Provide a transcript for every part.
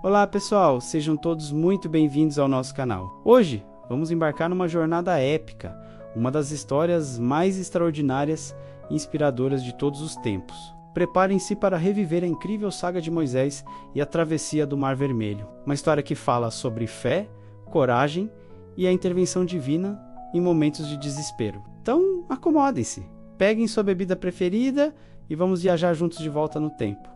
Olá pessoal, sejam todos muito bem-vindos ao nosso canal. Hoje vamos embarcar numa jornada épica, uma das histórias mais extraordinárias e inspiradoras de todos os tempos. Preparem-se para reviver a incrível saga de Moisés e a travessia do Mar Vermelho, uma história que fala sobre fé, coragem e a intervenção divina em momentos de desespero. Então acomodem-se, peguem sua bebida preferida e vamos viajar juntos de volta no tempo,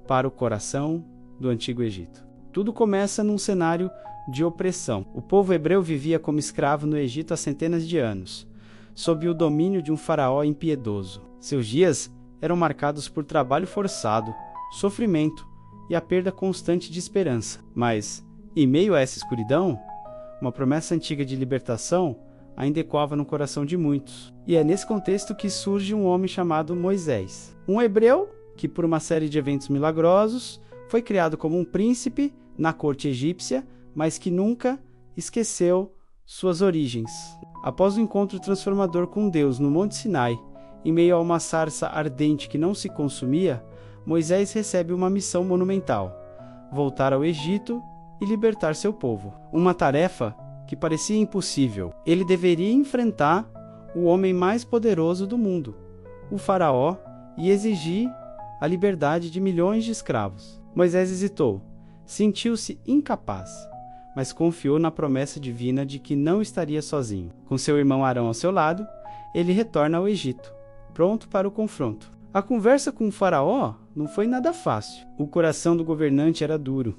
para o coração do Antigo Egito. Tudo começa num cenário de opressão. O povo hebreu vivia como escravo no Egito há centenas de anos, sob o domínio de um faraó impiedoso. Seus dias eram marcados por trabalho forçado, sofrimento e a perda constante de esperança. Mas, em meio a essa escuridão, uma promessa antiga de libertação ainda ecoava no coração de muitos. E é nesse contexto que surge um homem chamado Moisés. Um hebreu que, por uma série de eventos milagrosos, foi criado como um príncipe na corte egípcia, mas que nunca esqueceu suas origens. Após o encontro transformador com Deus no Monte Sinai, em meio a uma sarça ardente que não se consumia, Moisés recebe uma missão monumental: voltar ao Egito e libertar seu povo. Uma tarefa que parecia impossível. Ele deveria enfrentar o homem mais poderoso do mundo, o faraó, e exigir a liberdade de milhões de escravos. Moisés hesitou, sentiu-se incapaz, mas confiou na promessa divina de que não estaria sozinho. Com seu irmão Arão ao seu lado, ele retorna ao Egito, pronto para o confronto. A conversa com o faraó não foi nada fácil. O coração do governante era duro,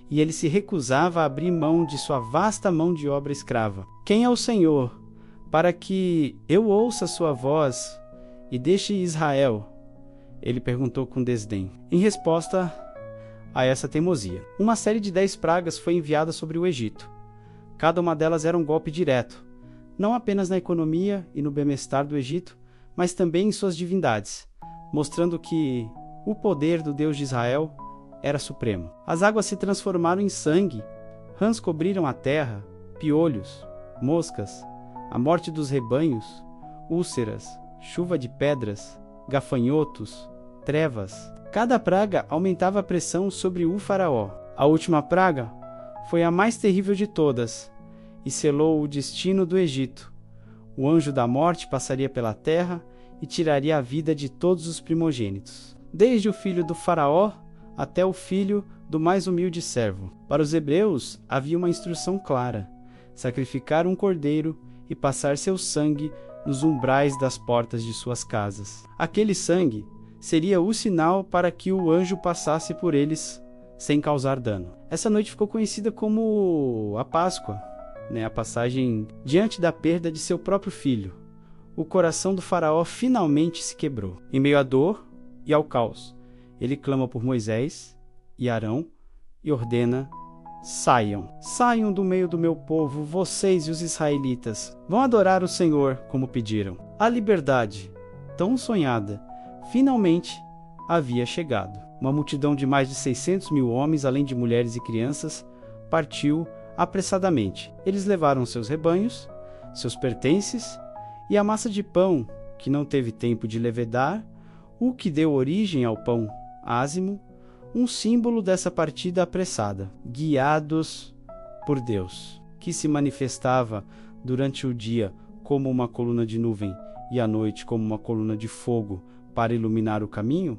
e ele se recusava a abrir mão de sua vasta mão de obra escrava. Quem é o Senhor, para que eu ouça sua voz e deixe Israel? Ele perguntou com desdém. Em resposta a essa teimosia, uma série de 10 pragas foi enviada sobre o Egito. Cada uma delas era um golpe direto, não apenas na economia e no bem-estar do Egito, mas também em suas divindades, mostrando que o poder do Deus de Israel era supremo. As águas se transformaram em sangue, rãs cobriram a terra, piolhos, moscas, a morte dos rebanhos, úlceras, chuva de pedras, gafanhotos, trevas. Cada praga aumentava a pressão sobre o faraó. A última praga foi a mais terrível de todas e selou o destino do Egito. O anjo da morte passaria pela terra e tiraria a vida de todos os primogênitos, desde o filho do faraó até o filho do mais humilde servo. Para os hebreus havia uma instrução clara: sacrificar um cordeiro e passar seu sangue nos umbrais das portas de suas casas. Aquele sangue seria o sinal para que o anjo passasse por eles sem causar dano. Essa noite ficou conhecida como a Páscoa, a passagem diante da perda de seu próprio filho. O coração do faraó finalmente se quebrou. Em meio à dor e ao caos, ele clama por Moisés e Arão e ordena: saiam do meio do meu povo, vocês e os israelitas. Vão adorar o Senhor como pediram. A liberdade, tão sonhada, finalmente havia chegado. Uma multidão de mais de 600 mil homens, além de mulheres e crianças, partiu apressadamente. Eles levaram seus rebanhos, seus pertences e a massa de pão que não teve tempo de levedar, o que deu origem ao pão ázimo, um símbolo dessa partida apressada. Guiados por Deus, que se manifestava durante o dia como uma coluna de nuvem e à noite como uma coluna de fogo para iluminar o caminho,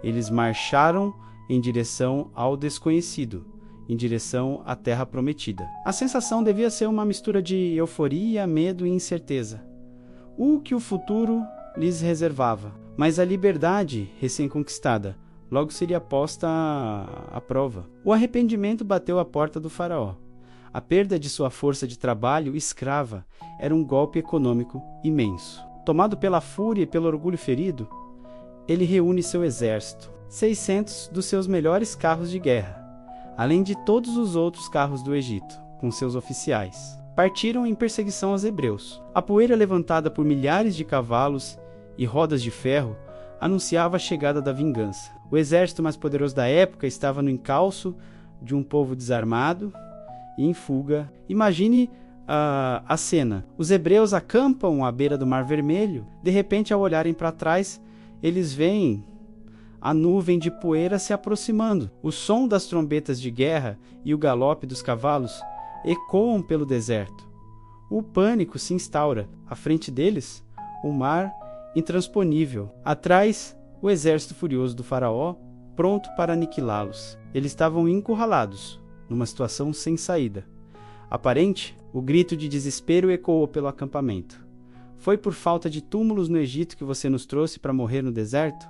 eles marcharam em direção ao desconhecido, em direção à terra prometida. A sensação devia ser uma mistura de euforia, medo e incerteza. O que o futuro lhes reservava. Mas a liberdade recém-conquistada logo seria posta à prova. O arrependimento bateu à porta do faraó. A perda de sua força de trabalho escrava era um golpe econômico imenso. Tomado pela fúria e pelo orgulho ferido, ele reúne seu exército, 600 dos seus melhores carros de guerra, além de todos os outros carros do Egito, com seus oficiais. Partiram em perseguição aos hebreus. A poeira levantada por milhares de cavalos e rodas de ferro anunciava a chegada da vingança. O exército mais poderoso da época estava no encalço de um povo desarmado e em fuga. Imagine a cena. Os hebreus acampam à beira do Mar Vermelho. De repente, ao olharem para trás, eles veem a nuvem de poeira se aproximando. O som das trombetas de guerra e o galope dos cavalos ecoam pelo deserto. O pânico se instaura. À frente deles, o mar intransponível. Atrás, o exército furioso do faraó, pronto para aniquilá-los. Eles estavam encurralados, numa situação sem saída. Aparente, o grito de desespero ecoou pelo acampamento. Foi por falta de túmulos no Egito que você nos trouxe para morrer no deserto?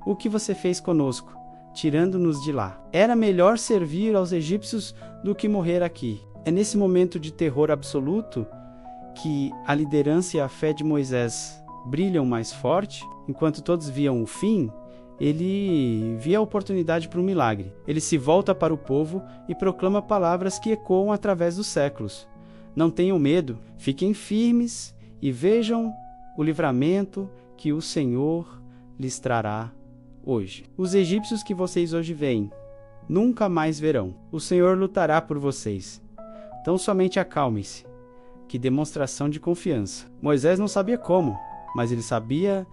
O que você fez conosco, tirando-nos de lá? Era melhor servir aos egípcios do que morrer aqui. É nesse momento de terror absoluto que a liderança e a fé de Moisés brilham mais forte. Enquanto todos viam o fim, ele via a oportunidade para um milagre. Ele se volta para o povo e proclama palavras que ecoam através dos séculos. Não tenham medo, fiquem firmes e vejam o livramento que o Senhor lhes trará hoje. Os egípcios que vocês hoje veem, nunca mais verão. O Senhor lutará por vocês. Então somente acalmem-se. Que demonstração de confiança. Moisés não sabia como, mas ele sabia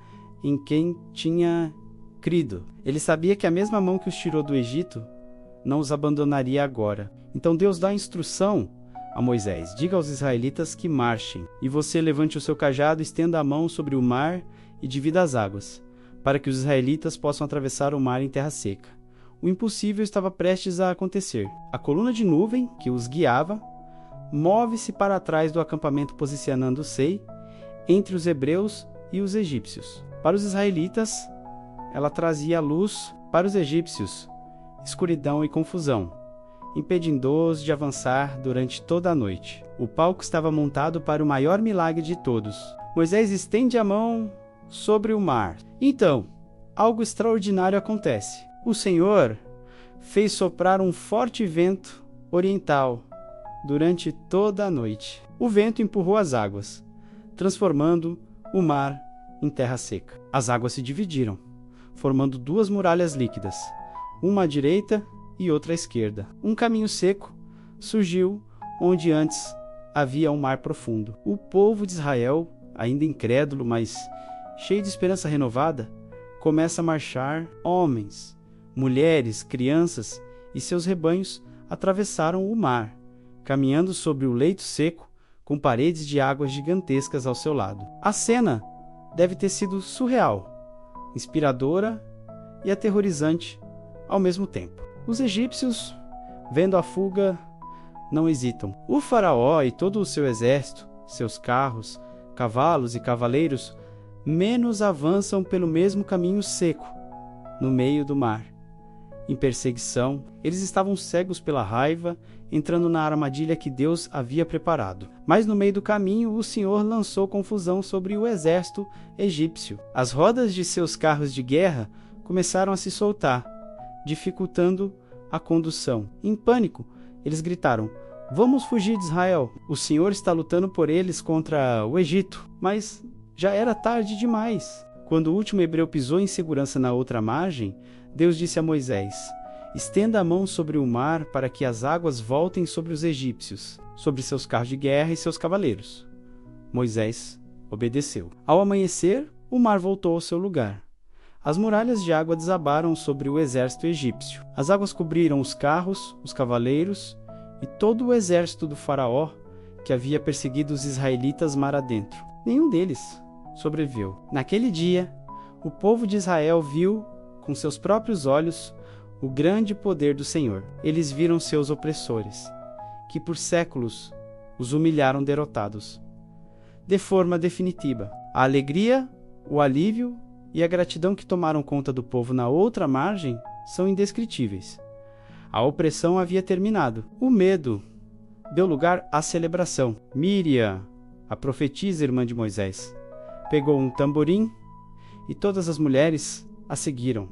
em quem tinha crido. Ele sabia que a mesma mão que os tirou do Egito não os abandonaria agora. Então Deus dá instrução a Moisés: diga aos israelitas que marchem, e você levante o seu cajado, estenda a mão sobre o mar e divida as águas, para que os israelitas possam atravessar o mar em terra seca. O impossível estava prestes a acontecer. A coluna de nuvem que os guiava move-se para trás do acampamento, posicionando-se entre os hebreus e os egípcios. Para os israelitas, ela trazia luz; para os egípcios, escuridão e confusão, impedindo-os de avançar durante toda a noite. O palco estava montado para o maior milagre de todos. Moisés estende a mão sobre o mar. Então, algo extraordinário acontece. O Senhor fez soprar um forte vento oriental durante toda a noite. O vento empurrou as águas, transformando o mar em terra seca. As águas se dividiram, formando duas muralhas líquidas, uma à direita e outra à esquerda. Um caminho seco surgiu onde antes havia um mar profundo. O povo de Israel, ainda incrédulo, mas cheio de esperança renovada, começa a marchar. Homens, mulheres, crianças e seus rebanhos atravessaram o mar, caminhando sobre o leito seco, com paredes de águas gigantescas ao seu lado. A cena deve ter sido surreal, inspiradora e aterrorizante ao mesmo tempo. Os egípcios, vendo a fuga, não hesitam. O faraó e todo o seu exército, seus carros, cavalos e cavaleiros, menos avançam pelo mesmo caminho seco, no meio do mar. Em perseguição, eles estavam cegos pela raiva, entrando na armadilha que Deus havia preparado. Mas no meio do caminho, o Senhor lançou confusão sobre o exército egípcio. As rodas de seus carros de guerra começaram a se soltar, dificultando a condução. Em pânico, eles gritaram: "Vamos fugir de Israel! O Senhor está lutando por eles contra o Egito." Mas já era tarde demais. Quando o último hebreu pisou em segurança na outra margem, Deus disse a Moisés: "Estenda a mão sobre o mar para que as águas voltem sobre os egípcios, sobre seus carros de guerra e seus cavaleiros." Moisés obedeceu. Ao amanhecer, o mar voltou ao seu lugar. As muralhas de água desabaram sobre o exército egípcio. As águas cobriram os carros, os cavaleiros e todo o exército do faraó que havia perseguido os israelitas mar adentro. Nenhum deles sobreviveu. Naquele dia, o povo de Israel viu com seus próprios olhos o grande poder do Senhor. Eles viram seus opressores, que por séculos os humilharam, derrotados, de forma definitiva. A alegria, o alívio e a gratidão que tomaram conta do povo na outra margem são indescritíveis. A opressão havia terminado. O medo deu lugar à celebração. Míriam, a profetisa irmã de Moisés, pegou um tamborim e todas as mulheres a seguiram,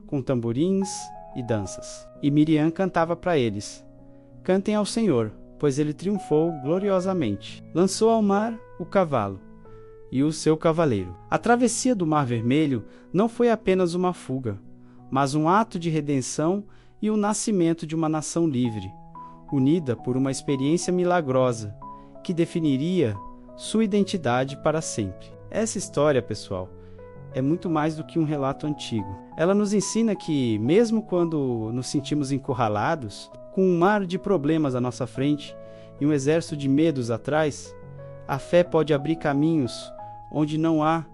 com tamborins e danças. E Míriam cantava para eles: "Cantem ao Senhor, pois ele triunfou gloriosamente. Lançou ao mar o cavalo e o seu cavaleiro." A travessia do Mar Vermelho não foi apenas uma fuga, mas um ato de redenção e o nascimento de uma nação livre, unida por uma experiência milagrosa que definiria sua identidade para sempre. Essa história, pessoal, é muito mais do que um relato antigo. Ela nos ensina que, mesmo quando nos sentimos encurralados, com um mar de problemas à nossa frente e um exército de medos atrás, a fé pode abrir caminhos onde não há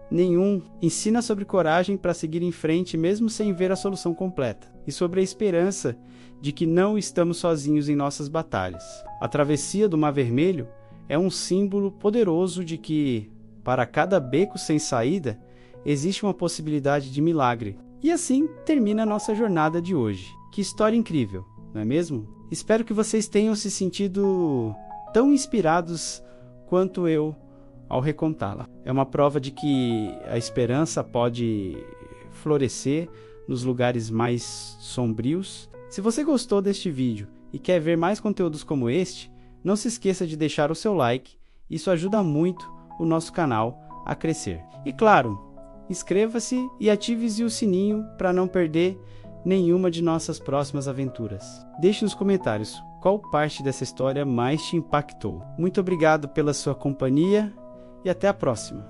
nenhum. Ensina sobre coragem para seguir em frente mesmo sem ver a solução completa, e sobre a esperança de que não estamos sozinhos em nossas batalhas. A travessia do Mar Vermelho é um símbolo poderoso de que, para cada beco sem saída, existe uma possibilidade de milagre. E assim termina a nossa jornada de hoje. Que história incrível, não é mesmo? Espero que vocês tenham se sentido tão inspirados quanto eu ao recontá-la. É uma prova de que a esperança pode florescer nos lugares mais sombrios. Se você gostou deste vídeo e quer ver mais conteúdos como este, não se esqueça de deixar o seu like, isso ajuda muito o nosso canal a crescer. E claro, inscreva-se e ative o sininho para não perder nenhuma de nossas próximas aventuras. Deixe nos comentários qual parte dessa história mais te impactou. Muito obrigado pela sua companhia e até a próxima.